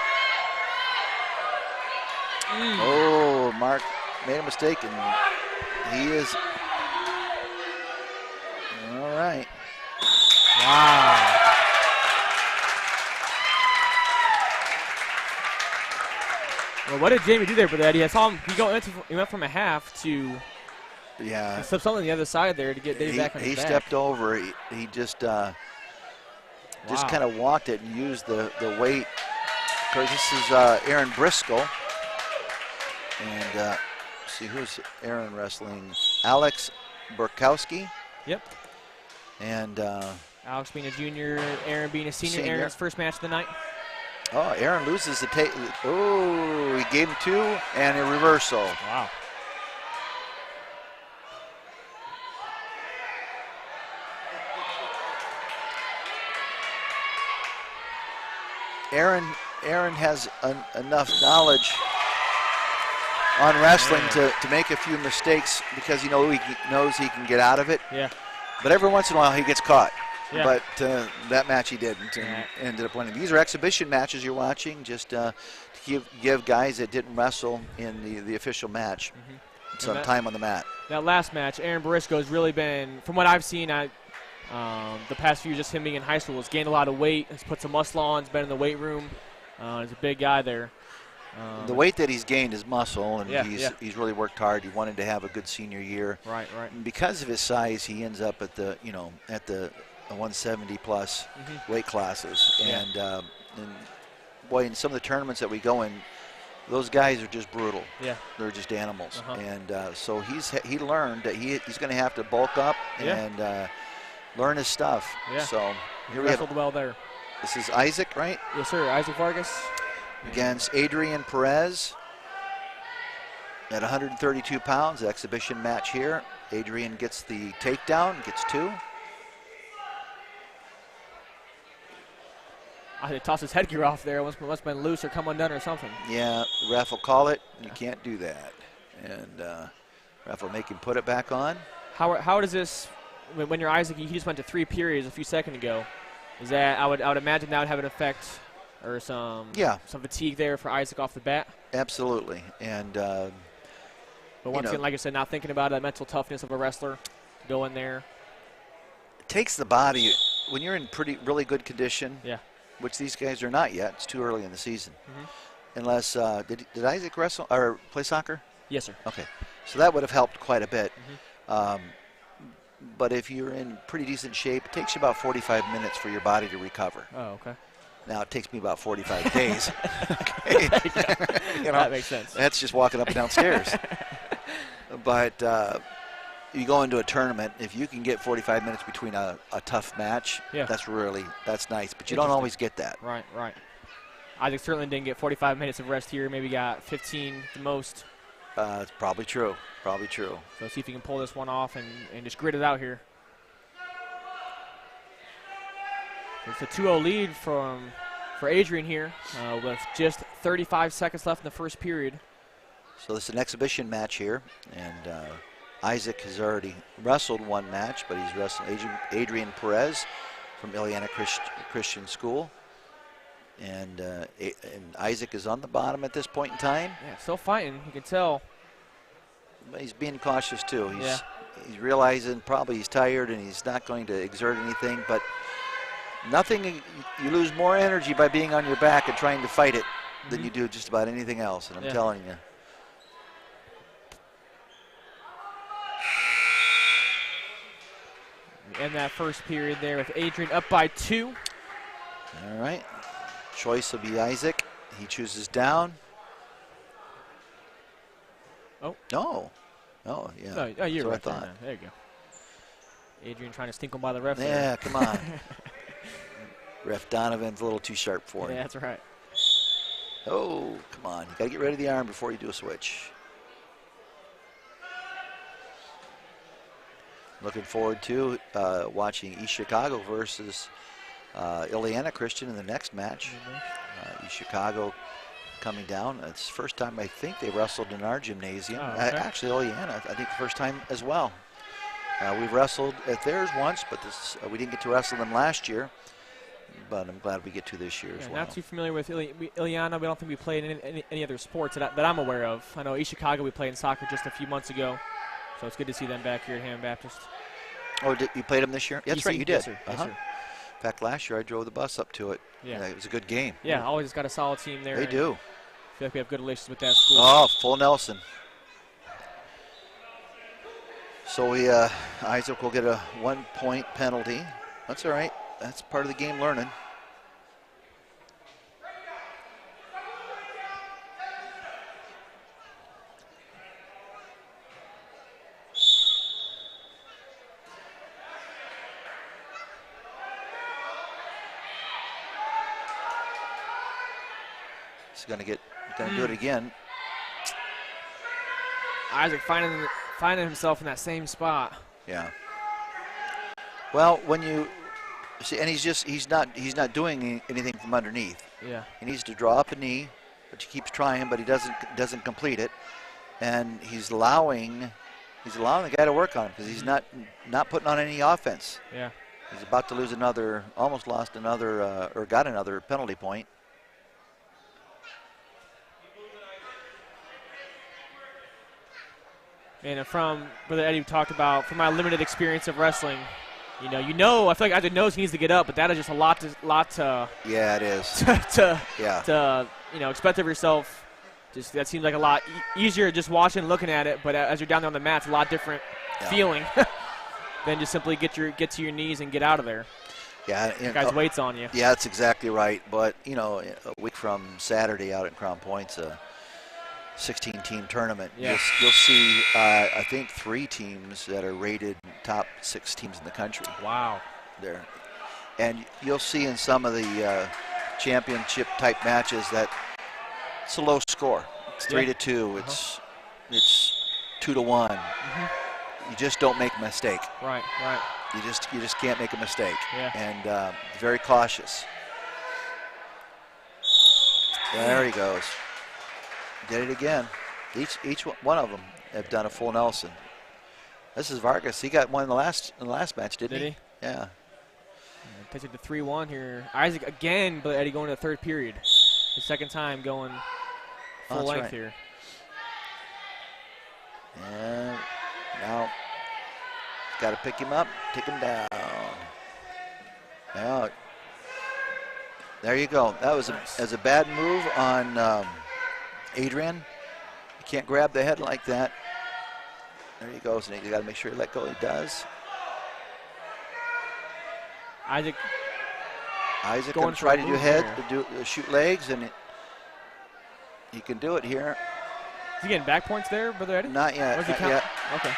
Oh, Mark made a mistake, and he is all right. Wow. Well, what did Jamie do there for that? I saw him. He went from a half to slip something on the other side there to get Dave back on his back. He stepped over. He just kind of walked it and used the weight. Of course, this is Aaron Briscoe. And see who's Aaron wrestling. Alex Burkowski. Yep. And Alex being a junior, Aaron being a senior. Aaron's first match of the night. Oh, Aaron loses the take. Oh, he gave him 2 and a reversal. Wow. Aaron has enough knowledge on wrestling to make a few mistakes because he knows he can get out of it. Yeah. But every once in a while he gets caught. Yeah. But that match he didn't and ended up winning. These are exhibition matches you're watching just to give guys that didn't wrestle in the official match some time on the mat. That last match, Aaron Briscoe has really been, from what I've seen, the past few years, just him being in high school, has gained a lot of weight, has put some muscle on, has been in the weight room. He's a big guy there. The weight that he's gained is muscle, and he's really worked hard. He wanted to have a good senior year. Right. And because of his size, he ends up at the 170 plus weight classes. And boy, in some of the tournaments that we go in, those guys are just brutal. Yeah. They're just animals. And so he learned that he's going to have to bulk up and learn his stuff. Yeah. So here we wrestled well there. This is Isaac, right? Yes, sir. Isaac Vargas. Against Adrian Perez at 132 pounds, exhibition match here. Adrian gets the takedown, gets 2. I think he tossed his headgear off there. Must have been loose or come undone or something. Yeah, ref will call it. You can't do that. And ref will make him put it back on. How does this, when you're Isaac, he just went to 3 periods a few seconds ago. Is that, I would imagine that would have an effect or some fatigue there for Isaac off the bat? Absolutely. And but once again, like I said, not thinking about that mental toughness of a wrestler to go in there. It takes the body, when you're in really good condition, which these guys are not yet. It's too early in the season. Unless, did Isaac wrestle or play soccer? Yes, sir. Okay. So that would have helped quite a bit. But if you're in pretty decent shape, it takes you about 45 minutes for your body to recover. Oh, okay. Now, it takes me about 45 days. Okay. That makes sense. That's just walking up and down stairs. But you go into a tournament, if you can get 45 minutes between a tough match, that's nice. But you don't always get that. Right. Isaac certainly didn't get 45 minutes of rest here. Maybe got 15 the most. It's probably true. So see if he can pull this one off and just grit it out here. It's a 2-0 lead for Adrian here with just 35 seconds left in the first period. So this is an exhibition match here, and Isaac has already wrestled 1 match, but he's wrestling Adrian Perez from Illiana Christian School. And Isaac is on the bottom at this point in time. Yeah, still fighting, you can tell. But he's being cautious too. He's realizing probably he's tired and he's not going to exert anything, but you lose more energy by being on your back and trying to fight it than you do just about anything else, and I'm telling you. We end that first period there with Adrian up by 2. All right. Choice will be Isaac. He chooses down. Oh. No. Oh, yeah. Oh, you're right. I thought. There you go. Adrian trying to stink him by the ref. Yeah, come on. Ref Donovan's a little too sharp for him. Yeah, that's right. Oh, come on. You got to get rid of the arm before you do a switch. Looking forward to watching East Chicago versus Illiana Christian in the next match. East Chicago coming down. It's the first time I think they wrestled in our gymnasium. Oh, okay. Actually, Illiana, I think the first time as well. We've wrestled at theirs once, but we didn't get to wrestle them last year. But I'm glad we get to this year as well. Not too familiar with Illiana. We don't think we played in any other sports that I'm aware of. I know East Chicago we played in soccer just a few months ago. So it's good to see them back here at Hammond Baptist. Oh, you played them this year? That's right, you did. Yes, sir. Yes, sir. In fact, last year I drove the bus up to it. Yeah. It was a good game. Yeah, always got a solid team there. They do. I feel like we have good relations with that school. Oh, full Nelson. So Isaac will get a 1-point penalty. That's all right. That's part of the game learning. He's going to do it again. Isaac finding himself in that same spot. Yeah. Well, when you see, and he's not doing anything from underneath. Yeah. He needs to draw up a knee, but he keeps trying, but he doesn't complete it, and he's allowing the guy to work on him because he's not putting on any offense. Yeah. He's about to lose almost lost another, or got another penalty point. And from Brother Eddie talked about, from my limited experience of wrestling, I feel like Isaac knows he needs to get up, but that is just a lot to Yeah, it is. to expect of yourself. Just that seems like a lot easier just watching and looking at it, but as you're down there on the mat, it's a lot different feeling than just simply get to your knees and get out of there. Yeah, the guy's weight's on you. Yeah, that's exactly right. But a week from Saturday out at Crown Point's a 16-team tournament. Yeah. You'll see, I think, 3 teams that are rated top 6 teams in the country. Wow. There, and you'll see in some of the championship type matches that it's a low score. It's 3-2. It's 2-1. You just don't make a mistake. Right. You just can't make a mistake. Yeah. And very cautious. There he goes. Did it again. Each one of them have done a full Nelson. This is Vargas. He got one in the last match, didn't he? Yeah. Takes it to 3-1 here. Isaac again, but Eddie going to the third period. The second time going full length here. And now got to pick him up, take him down. Now, there you go. That was a bad move on Adrian. You can't grab the head like that. There he goes, and you got to make sure you let go. He does. Isaac going to try to do head, shoot legs, and he can do it here. Is he getting back points there, Brother Eddie? Not yet. Not yet. Okay.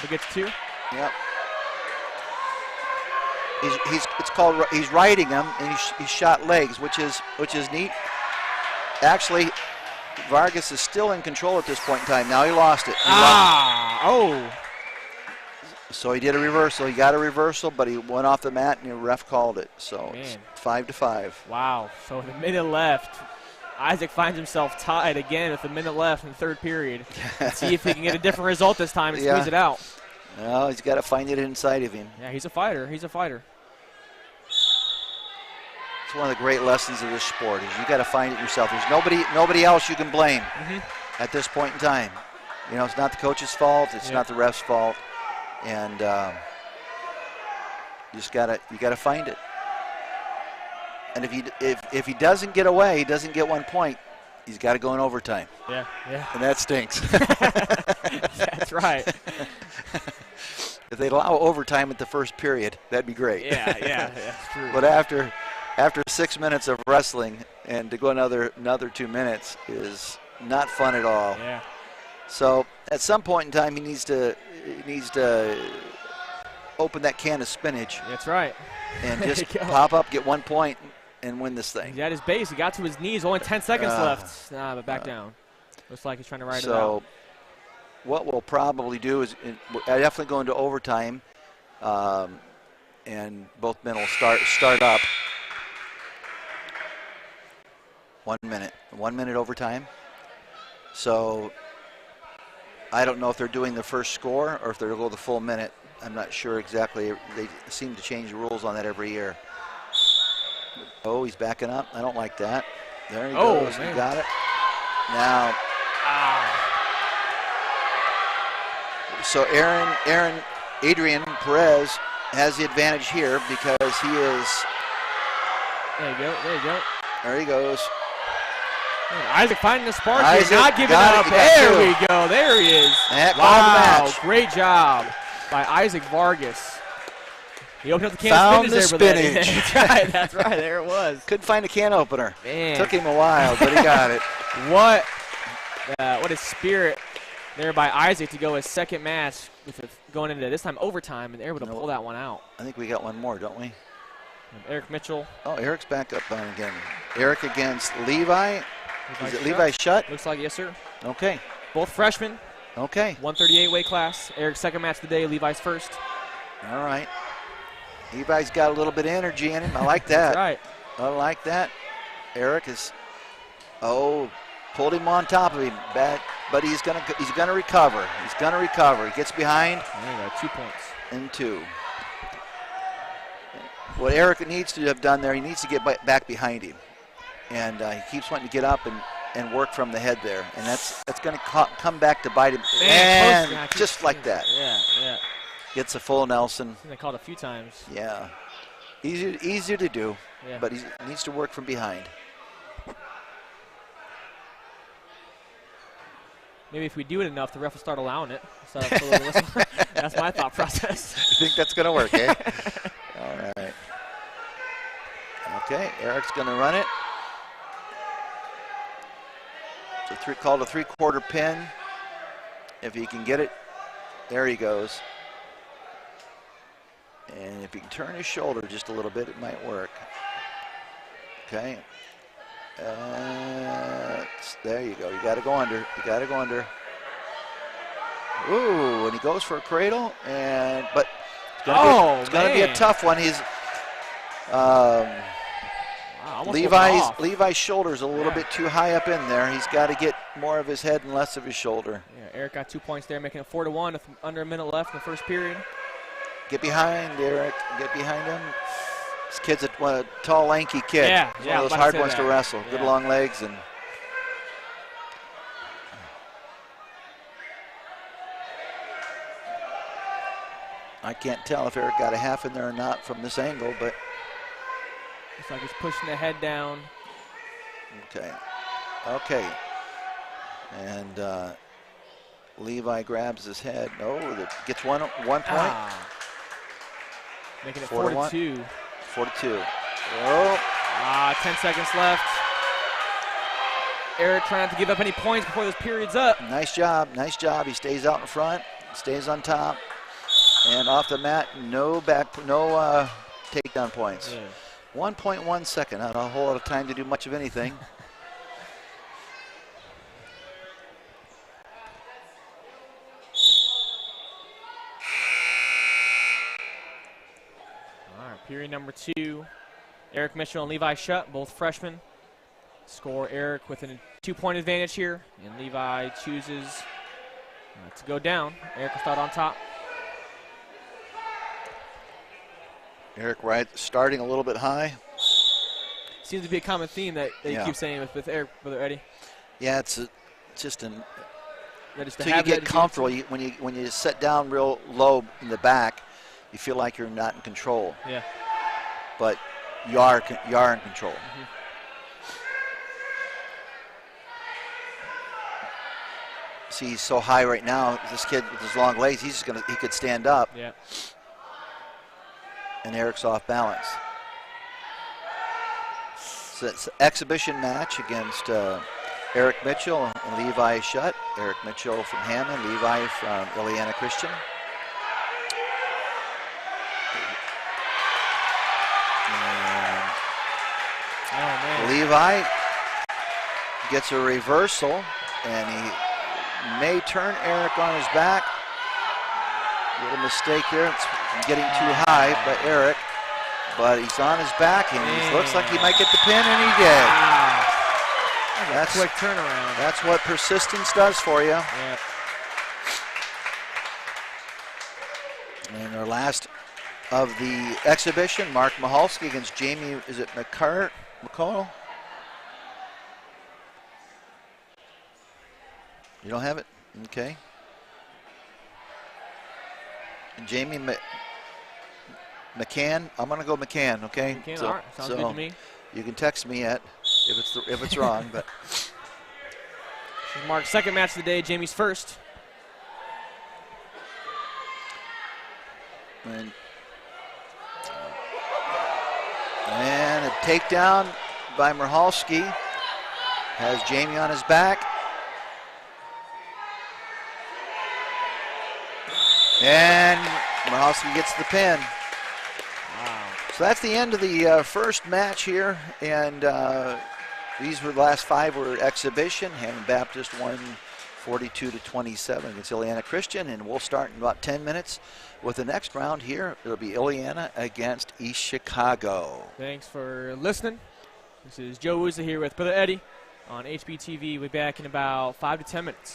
He gets 2. Yep. He's riding him, and he's shot legs, which is neat. Actually, Vargas is still in control at this point in time. Now he lost it. So he did a reversal. He got a reversal, but he went off the mat, and the ref called it. So it's 5-5. Wow. So with a minute left, Isaac finds himself tied again with a minute left in the third period. Let's see if he can get a different result this time and squeeze it out. No, he's got to find it inside of him. Yeah, he's a fighter. It's one of the great lessons of this sport is you got to find it yourself. There's nobody else you can blame at this point in time. It's not the coach's fault. It's not the ref's fault. And you gotta find it. And if he doesn't get away, he doesn't get 1 point. He's got to go in overtime. Yeah. And that stinks. That's right. If they'd allow overtime at the first period, that'd be great. Yeah, that's true. But after 6 minutes of wrestling and to go another 2 minutes is not fun at all. Yeah. So at some point in time, he needs to open that can of spinach. That's right. And just pop up, get 1 point, and win this thing. He's at his base. He got to his knees. Only 10 seconds left. But back down. Looks like he's trying to ride it out. So what we'll probably do is definitely go into overtime, and both men will start up. 1 minute. 1 minute overtime. So I don't know if they're doing the first score or if they'll go the full minute. I'm not sure exactly. They seem to change the rules on that every year. Oh, he's backing up. I don't like that. There he goes. Man. He got it. Now. So Adrian Perez has the advantage here because he is. There you go. There you go. There he goes. Isaac finding the spark here, Isaac not giving got up. it, he got There two. we go. There he is. That called the Wow, match. great job by Isaac Vargas. He opened up the can Found of the spinach there. spinach. That's right. That's right. There it was. Couldn't find a can opener. Man. Took him a while, but he got it. What a spirit there by Isaac to go his second match with it going into this time overtime, and they're able to pull that one out. I think we got one more, don't we? And Eric Mitchell. Oh, Eric's back up on again. Eric against Levi. Is it Shutt. Levi Shutt? Looks like, yes, sir. Okay. Both freshmen. Okay. 138 weight class. Eric's second match of the day. Levi's first. All right. Levi's got a little bit of energy in him. I like that. That's right. I like that. Eric is, pulled him on top of him. Bad, but he's gonna recover. He's gonna recover. He gets behind. There you go. 2 points. And 2. What Eric needs to have done there, he needs to get back behind him, and he keeps wanting to get up and work from the head there, and that's going to come back to bite him. Man, and just like that, Yeah. gets a full Nelson. I think they called it a few times. Yeah, easier to do, Yeah. but he needs to work from behind. Maybe if we do it enough, the ref will start allowing it. So that's my thought process. You think that's going to work, eh? All right. Okay, Eric's going to run it. It's called a three-quarter pin. If he can get it, there he goes. And if he can turn his shoulder just a little bit, it might work. Okay. There you go. You got to go under. You got to go under. Ooh, and he goes for a cradle, but it's going to be a tough one. He's Levi's shoulder's a little bit too high up in there. He's got to get more of his head and less of his shoulder. Yeah, Eric got 2 points there, making it 4-1 with under a minute left in the first period. Get behind Eric. Get behind him. This kid's a tall, lanky kid. Yeah, He's one of those hard ones to wrestle. Yeah. Good long legs and. I can't tell if Eric got a half in there or not from this angle, but. Looks like he's pushing the head down. Okay. And Levi grabs his head. Gets one point. Making it 4-2. 4-2. 10 seconds left. Eric trying not to give up any points before this period's up. Nice job. He stays out in front, stays on top, and off the mat. No takedown points. Yeah. 1.1 second. Not a whole lot of time to do much of anything. All right, period number 2. Eric Mitchell and Levi Shutt, both freshmen. Score Eric with a 2-point advantage here, and Levi chooses to go down. Eric will start on top. Eric starting a little bit high. Seems to be a common theme that you keep saying with Eric, Brother Eddie. Yeah, it's just an. Until you get comfortable, when you sit down real low in the back, you feel like you're not in control. Yeah. But you are in control. Mm-hmm. See, he's so high right now. This kid with his long legs, he could stand up. Yeah. And Eric's off balance. So it's an exhibition match against Eric Mitchell and Levi Shutt. Eric Mitchell from Hammond, Levi from Illiana Christian. And Levi gets a reversal, and he may turn Eric on his back. Little mistake there. It's getting too high by Eric, but he's on his back, and he looks like he might get the pin, and he did. Wow. That's a quick turnaround. That's what persistence does for you. Yeah. And our last of the exhibition, Mark Mahalski against Jamie, is it McConnell? You don't have it? Okay. And Jamie McCann. I'm going to go McCann, okay? McCann, all right. Sounds good to me. You can text me if it's wrong, but This is Mark's second match of the day, Jamie's first. and a takedown by Michalski has Jamie on his back. And Michalski gets the pin. Wow. So that's the end of the first match here, and these were the last 5 were exhibition. Hammond Baptist won 42-27 against Illiana Christian, and we'll start in about 10 minutes with the next round here. It'll be Illiana against East Chicago. Thanks for listening. This is Joe Wooza here with Brother Eddie on HBTV. We'll be back in about 5 to 10 minutes.